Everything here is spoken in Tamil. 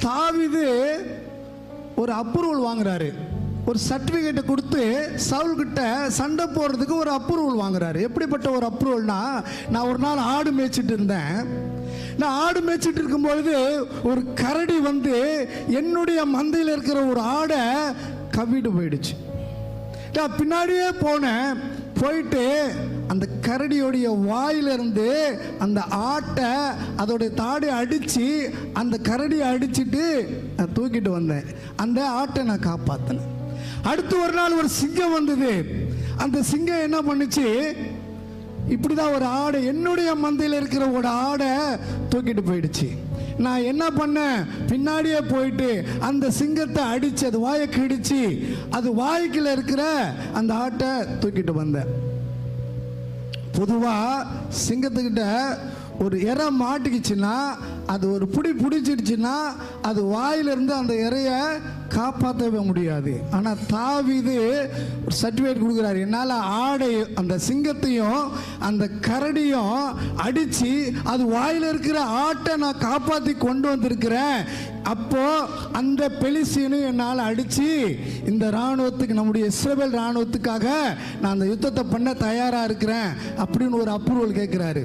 தாவீது ஒரு அப்ரூவல் வாங்குறாரு, ஒரு சர்டிஃபிகேட்டை கொடுத்து சவுல் கிட்ட சண்டை போடுறதுக்கு ஒரு அப்ரூவல் வாங்குறாரு. எப்படிப்பட்ட ஒரு அப்ரூவல்னா, நான் ஒரு நாள் ஆடு மேய்ச்சிட்டு இருந்தேன். நான் ஆடு மேய்ச்சிட்டு இருக்கும்பொழுது ஒரு கரடி வந்து என்னுடைய மந்தையில் இருக்கிற ஒரு ஆடை கவ்விட்டு போயிடுச்சு. நான் பின்னாடியே போனேன். போயிட்டு அந்த கரடியோடைய வாயிலிருந்து அந்த ஆட்டை அதோடைய தாடை அடித்து அந்த கரடியை அடிச்சுட்டு நான் தூக்கிட்டு வந்தேன். அந்த ஆட்டை நான் காப்பாற்றினேன். அடுத்து ஒரு நாள் ஒரு சிங்கம் வந்தது. அந்த சிங்கம் என்ன பண்ணுச்சு, இப்படிதான் ஒரு ஆடை, என்னுடைய மந்தையில் இருக்கிற ஒரு ஆடை தூக்கிட்டு போயிடுச்சு. நான் என்ன பண்ணேன், பின்னாடியே போயிட்டு அந்த சிங்கத்தை அடிச்சு அது வாயை கிடிச்சு அது வாய்க்குள்ள இருக்கிற அந்த ஆட்டை தூக்கிட்டு வந்தேன். பொதுவா சிங்கத்துக்கிட்ட ஒரு இறை மாட்டிக்கிச்சுன்னா, அது ஒரு பிடிச்சிடுச்சுன்னா அது வாயிலிருந்து அந்த இறையை காப்பாற்றவே முடியாது. ஆனால் தாவீது ஒரு சர்டிஃபிகேட் கொடுக்குறாரு, என்னால் ஆடை அந்த சிங்கத்தையும் அந்த கரடியும் அடித்து அது வாயில் இருக்கிற ஆட்டை நான் காப்பாற்றி கொண்டு வந்திருக்கிறேன். அப்போ அந்த பெலிஸ்தீனையும் என்னால் அடித்து இந்த இராணுவத்துக்கு, நம்முடைய இஸ்ரவேல் இராணுவத்துக்காக நான் அந்த யுத்தத்தை பண்ண தயாராக இருக்கிறேன் அப்படின்னு ஒரு அப்ரூவல் கேட்குறாரு.